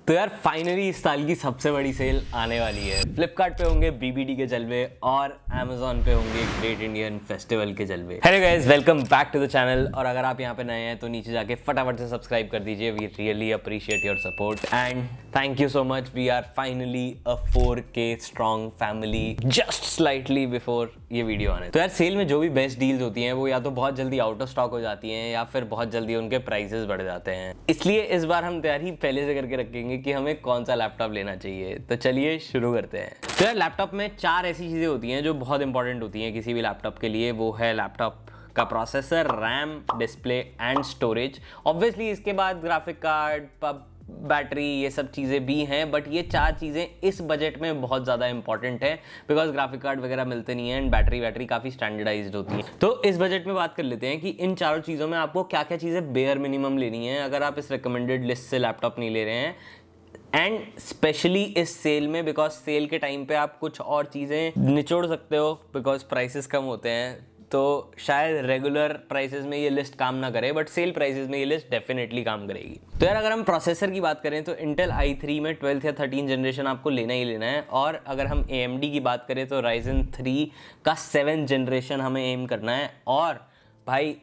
तो यार फाइनली इस साल की सबसे बड़ी सेल आने वाली है। फ्लिपकार्ट पे होंगे बीबीडी के जलवे और अमेजोन पे होंगे ग्रेट इंडियन फेस्टिवल के जलवे। Hello guys, welcome back to the channel. और अगर आप यहाँ पे नए हैं तो नीचे जाके फटाफट से सब्सक्राइब कर दीजिए। We really appreciate your support and thank you so much. We are finally a 4K strong family just slightly before ये वीडियो आने। तो यार सेल में जो भी बेस्ट डील्स होती हैं वो या तो बहुत जल्दी आउट ऑफ स्टॉक हो जाती हैं या फिर बहुत जल्दी उनके प्राइसेस बढ़ जाते हैं। इसलिए इस बार हम तैयारी पहले से करके रखेंगे कि हमें कौन सा लैपटॉप लेना चाहिए। तो चलिए शुरू करते हैं। तो यार लैपटॉप में 4 ऐसी चीज़ें होती हैं जो बहुत इंपॉर्टेंट होती हैं किसी भी लैपटॉप के लिए। वो है लैपटॉप का processor, RAM, display and storage. Obviously इसके बाद ग्राफिक कार्ड, बैटरी, ये सब चीज़ें भी हैं, बट ये 4 चीज़ें इस बजट में बहुत ज़्यादा इंपॉर्टेंट है बिकॉज ग्राफिक कार्ड वगैरह मिलते नहीं हैं एंड बैटरी काफ़ी स्टैंडर्डाइज्ड होती है। तो इस बजट में बात कर लेते हैं कि इन चारों चीज़ों में आपको क्या क्या चीज़ें बेयर मिनिमम लेनी है अगर आप इस रिकमेंडेड लिस्ट से लैपटॉप नहीं ले रहे हैं। एंड स्पेशली इस सेल में, बिकॉज सेल के टाइम पे आप कुछ और चीज़ें निचोड़ सकते हो बिकॉज प्राइसेस कम होते हैं। तो शायद रेगुलर प्राइसेस में ये लिस्ट काम ना करे बट सेल प्राइसेस में ये लिस्ट डेफिनेटली काम करेगी। तो यार अगर हम प्रोसेसर की बात करें तो इंटेल i3 में 12th या 13 जनरेशन आपको लेना ही लेना है। और अगर हम AMD की बात करें तो Ryzen 3 का 7th जनरेशन हमें एम करना है। और भाई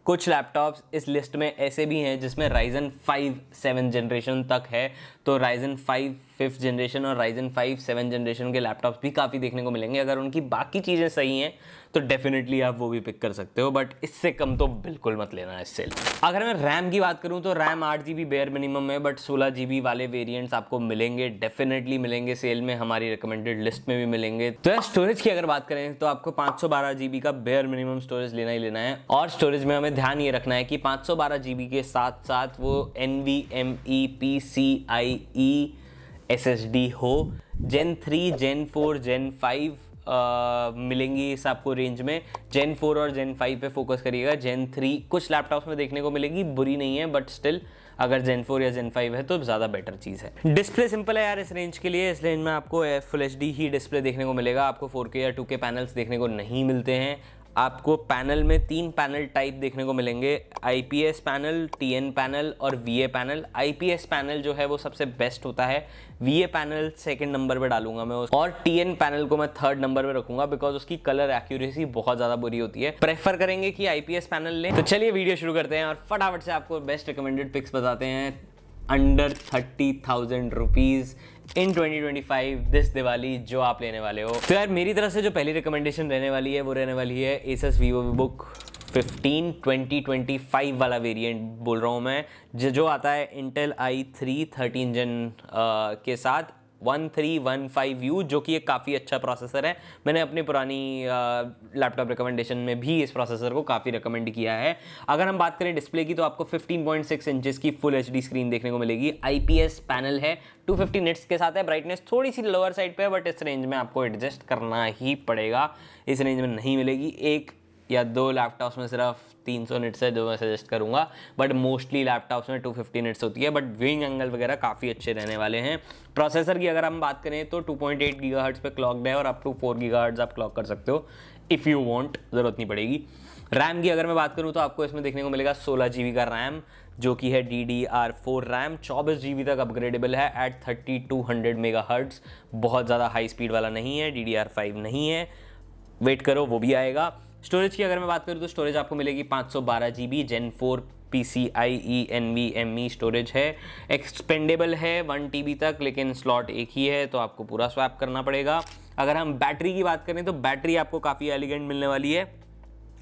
कुछ लैपटॉप्स इस लिस्ट में ऐसे भी हैं जिसमें Ryzen 5 7th जनरेशन तक है। तो Ryzen 5 5th जनरेशन और Ryzen 5 7th जनरेशन के लैपटॉप्स भी काफ़ी देखने को मिलेंगे। अगर उनकी बाकी चीज़ें सही हैं तो डेफिनेटली आप वो भी पिक कर सकते हो, बट इससे कम तो बिल्कुल मत लेना इस सेल। अगर मैं रैम की बात करूं तो रैम 8GB बेयर मिनिमम है, बट 16GB वाले वेरिएंट्स आपको मिलेंगे, डेफिनेटली मिलेंगे सेल में, हमारी रिकमेंडेड लिस्ट में भी मिलेंगे। तो यार स्टोरेज की अगर बात करें तो आपको 512GB का बेयर मिनिमम स्टोरेज लेना ही लेना है। और स्टोरेज में हमें ध्यान ये रखना है कि 512GB के साथ साथ वो NVMe PCIe SSD हो। Gen 3, Gen 4, Gen 5 मिलेंगी इस आपको रेंज में। Gen 4 और Gen 5 पे फोकस करिएगा। Gen 3 कुछ लैपटॉप्स में देखने को मिलेगी, बुरी नहीं है, बट स्टिल अगर Gen 4 या Gen 5 है तो ज़्यादा बेटर चीज़ है। डिस्प्ले सिंपल है यार इस रेंज के लिए। इस रेंज में आपको फुल HD ही डिस्प्ले देखने को मिलेगा। आपको 4K या 2K पैनल्स देखने को नहीं मिलते हैं। आपको पैनल में 3 पैनल टाइप देखने को मिलेंगे, IPS पैनल, TN पैनल और VA पैनल। IPS पैनल जो है वो सबसे बेस्ट होता है। VA पैनल सेकंड नंबर पे डालूंगा मैं और TN पैनल को मैं थर्ड नंबर पे रखूंगा बिकॉज उसकी कलर एक्यूरेसी बहुत ज़्यादा बुरी होती है। प्रेफर करेंगे कि IPS पैनल लें। तो चलिए वीडियो शुरू करते हैं और फटाफट से आपको बेस्ट रिकमेंडेड पिक्स बताते हैं under 30,000 rupees in 2025 this Diwali जो आप लेने वाले हो। तो यार मेरी तरफ से जो पहली रिकमेंडेशन रहने वाली है वो रहने वाली है Asus VivoBook 15 2025 वाला वेरिएंट बोल रहा हूँ मैं, जो आता है इंटेल i3 13 जन के साथ 1315U, जो कि एक काफ़ी अच्छा प्रोसेसर है। मैंने अपनी पुरानी लैपटॉप रिकमेंडेशन में भी इस प्रोसेसर को काफ़ी रिकमेंड किया है। अगर हम बात करें डिस्प्ले की तो आपको 15.6 इंचेस की फुल HD स्क्रीन देखने को मिलेगी। IPS पैनल है, 250 निट्स के साथ है। ब्राइटनेस थोड़ी सी लोअर साइड पे है बट इस रेंज में आपको एडजस्ट करना ही पड़ेगा। इस रेंज में नहीं मिलेगी। 1 या 2 लैपटॉप्स में सिर्फ 300 निट्स है जो मैं सजेस्ट करूंगा, बट मोस्टली लैपटॉप्स में 250 निट्स होती है। बट व्यूइंग एंगल वगैरह काफ़ी अच्छे रहने वाले हैं। प्रोसेसर की अगर हम बात करें तो 2.8 GHz पे क्लॉक्ड है और अप टू 4 GHz आप क्लॉक कर सकते हो इफ़ यू वांट, ज़रूरत नहीं पड़ेगी। रैम की अगर मैं बात करूँ तो आपको इसमें देखने को मिलेगा 16GB का रैम जो कि है DDR4 रैम। 24GB तक अपग्रेडेबल है एट 3200 MHz। बहुत ज़्यादा हाई स्पीड वाला नहीं है, DDR5 नहीं है, वेट करो वो भी आएगा। स्टोरेज की अगर मैं बात करूँ तो स्टोरेज आपको मिलेगी 512GB Gen 4 PCIe NVMe storage है। एक्सपेंडेबल है 1TB तक, लेकिन स्लॉट एक ही है तो आपको पूरा स्वैप करना पड़ेगा। अगर हम बैटरी की बात करें तो बैटरी आपको काफ़ी एलिगेंट मिलने वाली है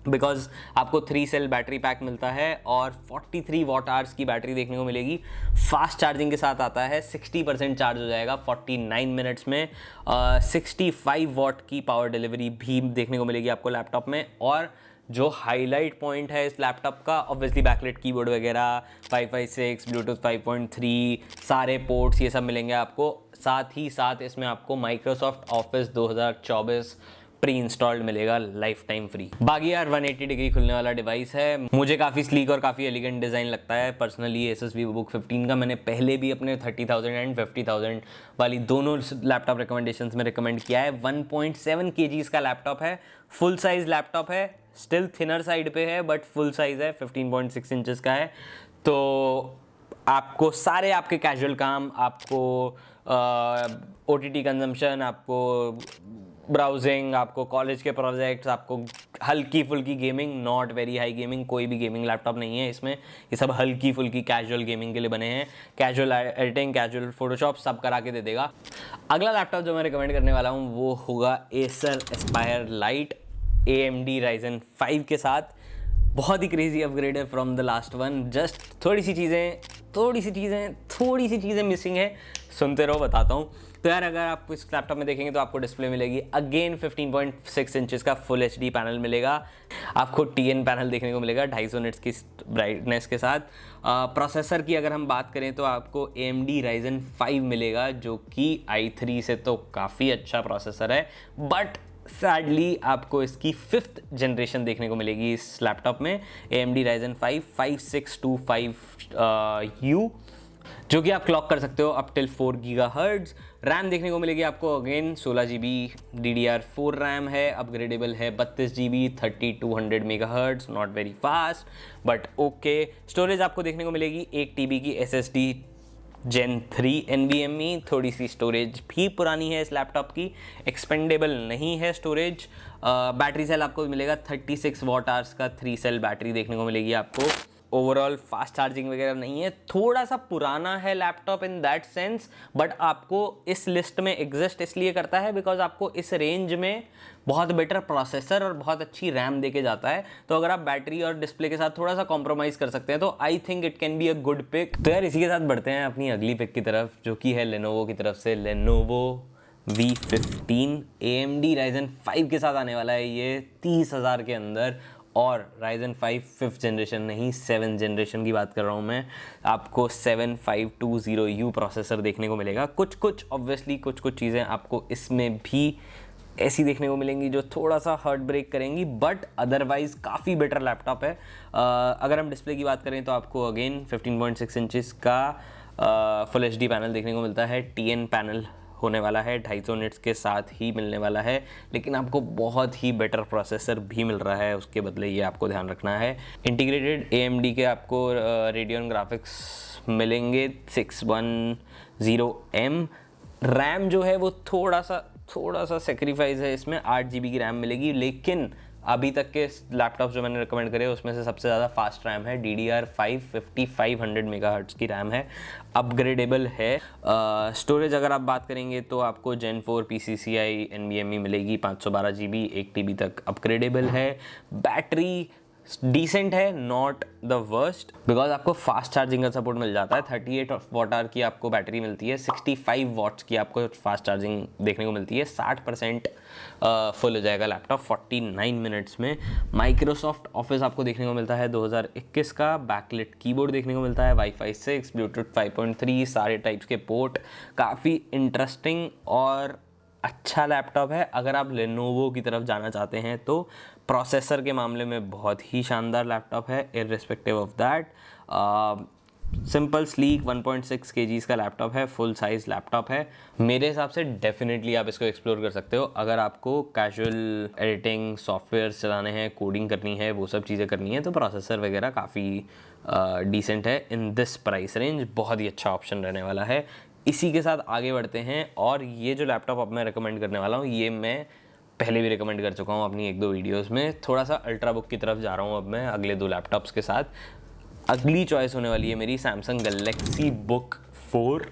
बिकॉज आपको 3 सेल बैटरी पैक मिलता है और 43 वॉट आवर्स की बैटरी देखने को मिलेगी। फास्ट चार्जिंग के साथ आता है, 60% चार्ज हो जाएगा 49 मिनट्स में। 65 वॉट की पावर डिलीवरी भी देखने को मिलेगी आपको लैपटॉप में। और जो हाईलाइट पॉइंट है इस लैपटॉप का, ऑब्वियसली बैकलाइट कीबोर्ड वगैरह, 556 ब्लूटूथ 5.3 सारे पोर्ट्स ये सब मिलेंगे आपको। साथ ही साथ इसमें आपको माइक्रोसॉफ्ट ऑफिस 2024 प्री इंस्टॉल्ड मिलेगा लाइफ टाइम फ्री। बाकी यार 180 डिग्री खुलने वाला डिवाइस है। मुझे काफ़ी स्लीक और काफ़ी एलिगेंट डिज़ाइन लगता है पर्सनली Asus VivoBook 15 का। मैंने पहले भी अपने 30,000 एंड 50,000 वाली दोनों लैपटॉप रिकमेंडेशंस में रिकमेंड किया है। 1.7 kg का लैपटॉप है, फुल साइज लैपटॉप है, स्टिल थिनर साइड पे है बट फुल साइज है, 15.6 इंचेस का है। तो आपको सारे आपके कैजुअल काम, आपको OTT कंजम्पशन, आपको ब्राउजिंग, आपको कॉलेज के प्रोजेक्ट्स, आपको हल्की फुल्की gaming, not very high gaming, कोई भी गेमिंग लैपटॉप नहीं है इसमें, ये सब हल्की फुल्की कैजुअल गेमिंग के लिए बने हैं। कैजुअल एडिटिंग, कैजुअल फोटोशॉप सब करा के दे देगा। अगला लैपटॉप जो मैं रिकमेंड करने वाला हूँ वो होगा Acer Aspire Lite AMD Ryzen 5 के साथ। बहुत ही क्रेजी अपग्रेड है from the last one. Just थोड़ी सी चीज़ें मिसिंग है, सुनते रहो, बताता हूँ। तो यार अगर आप इस लैपटॉप में देखेंगे तो आपको डिस्प्ले मिलेगी अगेन 15.6 इंचेस का फुल HD पैनल मिलेगा। आपको TN पैनल देखने को मिलेगा 250 निट्स की ब्राइटनेस के साथ। प्रोसेसर की अगर हम बात करें तो आपको AMD Ryzen 5 मिलेगा, जो कि i3 से तो काफ़ी अच्छा प्रोसेसर है, बट सैडली आपको इसकी 5th जनरेशन देखने को मिलेगी इस लैपटॉप में। AMD Ryzen 5 5625U, जो कि आप क्लॉक कर सकते हो अप टिल 4 GHz। रैम देखने को मिलेगी आपको अगेन 16 GB DDR4 रैम है, अपग्रेडेबल है 32 GB 3200 MHz, not very fast but okay. Storage आपको देखने को मिलेगी 1 TB की SSD Gen 3 NVMe, थोड़ी सी स्टोरेज भी पुरानी है इस लैपटॉप की, एक्सपेंडेबल नहीं है स्टोरेज। बैटरी सेल आपको मिलेगा 36 वॉट आवर्स का 3 सेल बैटरी देखने को मिलेगी आपको। ओवरऑल फास्ट चार्जिंग वगैरह नहीं है, थोड़ा सा पुराना है laptop in that sense, but आपको इस लिस्ट में एग्जिस्ट इसलिए करता है बिकॉज आपको इस रेंज में बहुत बेटर प्रोसेसर और बहुत अच्छी रैम देके जाता है। तो अगर आप बैटरी और डिस्प्ले के साथ थोड़ा सा कॉम्प्रोमाइज़ कर सकते हैं तो I think it can be a good pick. तो यार इसी के साथ बढ़ते हैं अपनी अगली पिक की तरफ, जो कि है लेनोवो की तरफ से लेनोवो V15 AMD Ryzen 5 के साथ आने वाला है ये 30,000 के अंदर। और Ryzen 5 5th जनरेशन नहीं 7th जनरेशन की बात कर रहा हूँ मैं। आपको 7520U प्रोसेसर देखने को मिलेगा। कुछ ऑब्वियसली कुछ चीज़ें आपको इसमें भी ऐसी देखने को मिलेंगी जो थोड़ा सा हार्ट ब्रेक करेंगी, बट अदरवाइज काफ़ी बेटर लैपटॉप है। अगर हम डिस्प्ले की बात करें तो आपको अगेन 15.6 इंचेस का फुल HD पैनल देखने को मिलता है। TN पैनल होने वाला है, 250 निट्स के साथ ही मिलने वाला है, लेकिन आपको बहुत ही बेटर प्रोसेसर भी मिल रहा है उसके बदले, ये आपको ध्यान रखना है। इंटीग्रेटेड AMD के आपको रेडियन ग्राफिक्स मिलेंगे 610M। रैम जो है वो थोड़ा सा सेक्रीफाइस है, इसमें 8 GB की रैम मिलेगी, लेकिन अभी तक के लैपटॉप जो मैंने रिकमेंड करे उसमें से सबसे ज़्यादा फास्ट रैम है। DDR5 5500 MHz की रैम है, अपग्रेडेबल है। स्टोरेज अगर आप बात करेंगे तो आपको Gen 4 PCCI NVMe मिलेगी 512 GB 1 TB तक, अपग्रेडेबल है। बैटरी डिसेंट है, नॉट द वर्स्ट, बिकॉज आपको फास्ट चार्जिंग का सपोर्ट मिल जाता है। 38 वॉट आवर की आपको बैटरी मिलती है, 65 वॉट्स की आपको फास्ट चार्जिंग देखने को मिलती है। 60% फुल हो जाएगा लैपटॉप 49 मिनट्स में। माइक्रोसॉफ्ट ऑफिस आपको देखने को मिलता है 2021 का। बैकलिट कीबोर्ड देखने को मिलता है, Wi-Fi 6, ब्लूटूथ 5.3, सारे टाइप्स के पोर्ट। काफ़ी इंटरेस्टिंग और अच्छा लैपटॉप है। अगर आप लेनोवो की तरफ जाना चाहते हैं तो प्रोसेसर के मामले में बहुत ही शानदार लैपटॉप है, irrespective of that. Simple sleek 1.6 kg का लैपटॉप है, फुल साइज लैपटॉप है। मेरे हिसाब से डेफिनेटली आप इसको एक्सप्लोर कर सकते हो अगर आपको कैजुअल एडिटिंग सॉफ्टवेयर चलाने हैं, कोडिंग करनी है, वो सब चीज़ें करनी है, तो प्रोसेसर वगैरह काफ़ी डिसेंट है इन दिस प्राइस रेंज। बहुत ही अच्छा ऑप्शन रहने वाला है। इसी के साथ आगे बढ़ते हैं, और ये जो लैपटॉप अब मैं रिकमेंड करने वाला हूँ ये मैं पहले भी रिकमेंड कर चुका हूँ अपनी 1-2 वीडियोस में। थोड़ा सा अल्ट्रा बुक की तरफ जा रहा हूँ अब मैं अगले 2 लैपटॉप्स के साथ। अगली चॉइस होने वाली है मेरी सैमसंग गैलेक्सी बुक 4,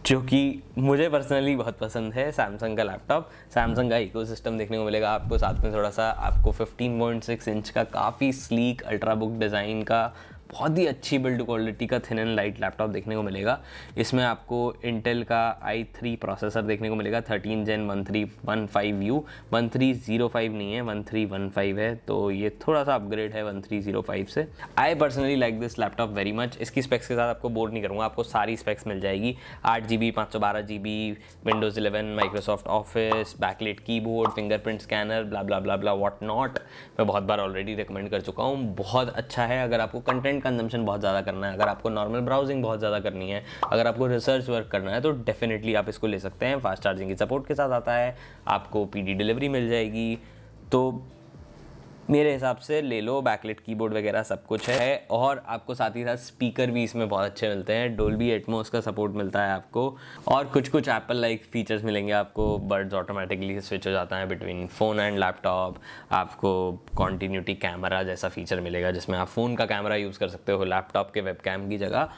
जो कि मुझे पर्सनली बहुत पसंद है। सैमसंग का लैपटॉप, सैमसंग का इकोसिस्टम देखने को मिलेगा आपको साथ में। थोड़ा सा आपको 15.6 इंच का काफ़ी स्लीक अल्ट्रा बुक डिज़ाइन का बहुत ही अच्छी बिल्ड क्वालिटी का थिन एंड लाइट लैपटॉप देखने को मिलेगा। इसमें आपको इंटेल का i3 प्रोसेसर देखने को मिलेगा 13 Gen 1315U। 1305 नहीं है, 1315 है, तो ये थोड़ा सा अपग्रेड है 1305 से। I personally like this laptop very much. इसकी स्पेक्स के साथ आपको बोर नहीं करूँगा, आपको सारी स्पेक्स मिल जाएगी। 8 GB 512 GB, Windows 11, Microsoft office, backlit keyboard, fingerprint scanner, blah blah blah blah what not. मैं बहुत बार ऑलरेडी रिकमेंड कर चुका हूँ। बहुत अच्छा है अगर आपको कंटेंट कंजम्पशन बहुत ज़्यादा करना है, अगर आपको नॉर्मल ब्राउजिंग बहुत ज़्यादा करनी है, अगर आपको रिसर्च वर्क करना है, तो डेफिनेटली आप इसको ले सकते हैं। फास्ट चार्जिंग की सपोर्ट के साथ आता है, आपको PD डिलीवरी मिल जाएगी। तो मेरे हिसाब से ले लो, बैकलिट कीबोर्ड वगैरह सब कुछ है, और आपको साथ ही साथ स्पीकर भी इसमें बहुत अच्छे मिलते हैं, डोल्बी एटमॉस का सपोर्ट मिलता है आपको, और कुछ कुछ एप्पल लाइक फीचर्स मिलेंगे आपको। बर्ड्स ऑटोमेटिकली स्विच हो जाता है बिटवीन फ़ोन एंड लैपटॉप, आपको कॉन्टीन्यूटी कैमरा जैसा फीचर मिलेगा जिसमें आप फ़ोन का कैमरा यूज़ कर सकते हो लैपटॉप के वेबकैम की जगह।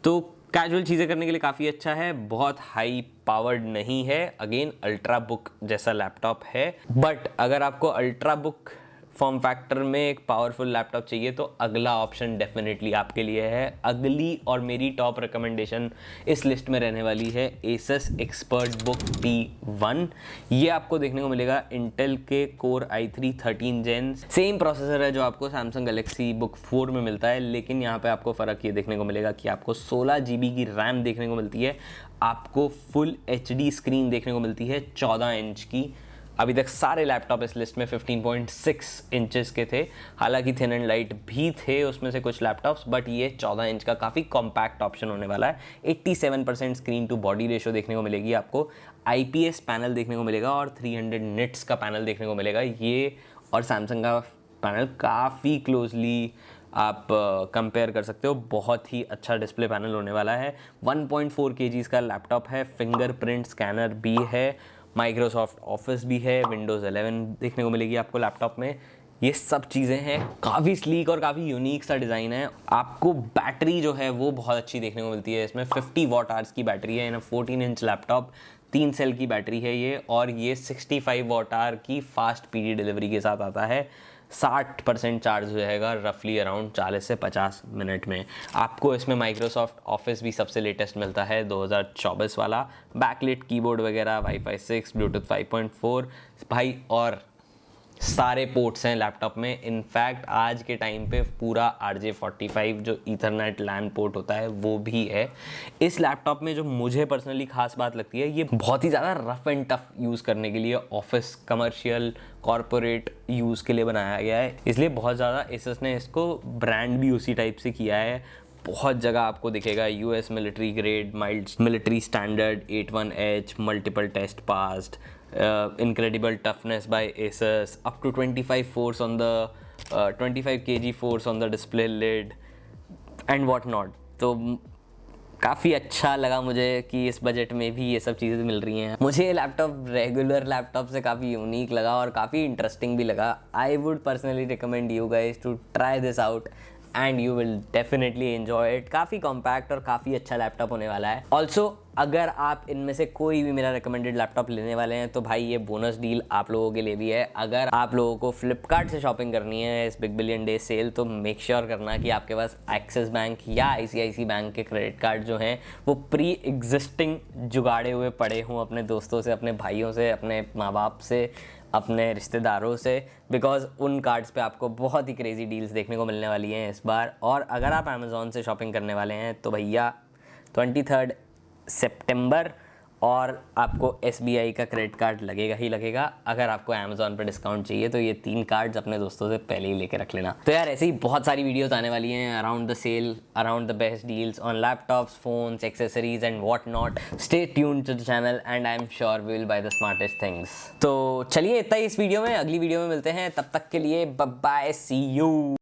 तो कैजुअल चीज़ें करने के लिए काफ़ी अच्छा है, बहुत हाई पावर्ड नहीं है, अगेन अल्ट्रा बुक जैसा लैपटॉप है। बट अगर आपको अल्ट्रा बुक फॉर्म फैक्टर में एक पावरफुल लैपटॉप चाहिए तो अगला ऑप्शन डेफिनेटली आपके लिए है। अगली और मेरी टॉप रिकमेंडेशन इस लिस्ट में रहने वाली है Asus ExpertBook P1। ये आपको देखने को मिलेगा इंटेल के Core i3 13 Gen, same processor है जो आपको Samsung Galaxy Book 4 में मिलता है, लेकिन यहाँ पे आपको फ़र्क ये देखने को मिलेगा कि आपको 16 GB की रैम देखने को मिलती है, आपको फुल HD स्क्रीन देखने को मिलती है 14 इंच की। अभी तक सारे लैपटॉप इस लिस्ट में 15.6 इंचेस के थे, हालांकि थिन एंड लाइट भी थे उसमें से कुछ लैपटॉप्स, बट ये 14 इंच का काफ़ी कॉम्पैक्ट ऑप्शन होने वाला है। 87% स्क्रीन टू बॉडी रेशो देखने को मिलेगी आपको, IPS पैनल देखने को मिलेगा और 300 निट्स का पैनल देखने को मिलेगा। ये और सैमसंग का पैनल काफ़ी क्लोजली आप कंपेयर कर सकते हो, बहुत ही अच्छा डिस्प्ले पैनल होने वाला है। 1.4 kg का लैपटॉप है, फिंगरप्रिंट स्कैनर भी है, माइक्रोसॉफ्ट ऑफिस भी है, विंडोज़ 11 देखने को मिलेगी आपको लैपटॉप में। ये सब चीज़ें हैं, काफ़ी स्लीक और काफ़ी यूनिक सा डिज़ाइन है। आपको बैटरी जो है वो बहुत अच्छी देखने को मिलती है, इसमें 50 वॉट आवर्स की बैटरी है इन 14 इंच लैपटॉप, 3 सेल की बैटरी है ये, और ये 65 वॉट आवर की फास्ट PD डिलीवरी के साथ आता है। 60% चार्ज हो जाएगा रफली अराउंड 40 से 50 मिनट में। आपको इसमें माइक्रोसॉफ्ट ऑफिस भी सबसे लेटेस्ट मिलता है 2024 वाला, बैकलिट कीबोर्ड वगैरह, Wi-Fi 6, ब्लूटूथ 5.4 भाई, और सारे पोर्ट्स हैं लैपटॉप में। इनफैक्ट आज के टाइम पे पूरा RJ45 जो ईथरनेट लैन पोर्ट होता है वो भी है इस लैपटॉप में। जो मुझे पर्सनली खास बात लगती है, ये बहुत ही ज़्यादा रफ एंड टफ यूज़ करने के लिए, ऑफिस, कमर्शियल, कॉरपोरेट यूज़ के लिए बनाया गया है, इसलिए बहुत ज़्यादा Asus ने इसको ब्रांड भी उसी टाइप से किया है। बहुत जगह आपको दिखेगा US military grade, mild military standard, 81H, multiple test passed, incredible toughness by Asus, up to 25 force on the 25 kg force on the display lid and what not। तो काफ़ी अच्छा लगा मुझे कि इस बजट में भी ये सब चीज़ें मिल रही हैं। मुझे ये लैपटॉप रेगुलर लैपटॉप से काफ़ी यूनिक लगा और काफ़ी इंटरेस्टिंग भी लगा। I would personally recommend you guys to try this out and you will definitely enjoy it. काफ़ी कॉम्पैक्ट और काफ़ी अच्छा लैपटॉप होने वाला है। ऑल्सो अगर आप इनमें से कोई भी मेरा रिकमेंडेड लैपटॉप लेने वाले हैं तो भाई ये बोनस डील आप लोगों के लिए भी है। अगर आप लोगों को फ्लिपकार्ट से शॉपिंग करनी है इस बिग बिलियन डे सेल, तो मेक श्योर करना कि आपके पास एक्सिस बैंक या ICICI बैंक के क्रेडिट कार्ड जो हैं वो प्री एग्जिस्टिंग जुगाड़े हुए पड़े हों अपने दोस्तों से, अपने भाइयों से, अपने माँ बाप से, अपने रिश्तेदारों से, बिकॉज उन कार्ड्स पे आपको बहुत ही क्रेजी डील्स देखने को मिलने वाली हैं इस बार। और अगर आप अमेज़ॉन से शॉपिंग करने वाले हैं तो भैया 23 सितंबर और आपको SBI का क्रेडिट कार्ड लगेगा ही लगेगा। अगर आपको अमेज़ॉन पर डिस्काउंट चाहिए तो ये 3 कार्ड्स अपने दोस्तों से पहले ही लेके रख लेना। तो यार ऐसे ही बहुत सारी वीडियोस आने वाली हैं around the sale, around the best deals on laptops, phones, accessories and what not. Stay tuned to the channel and I am sure we will buy the smartest things. तो चलिए इतना ही इस वीडियो में, अगली video में मिलते हैं, तब तक के लिए बाय बाय, सी यू।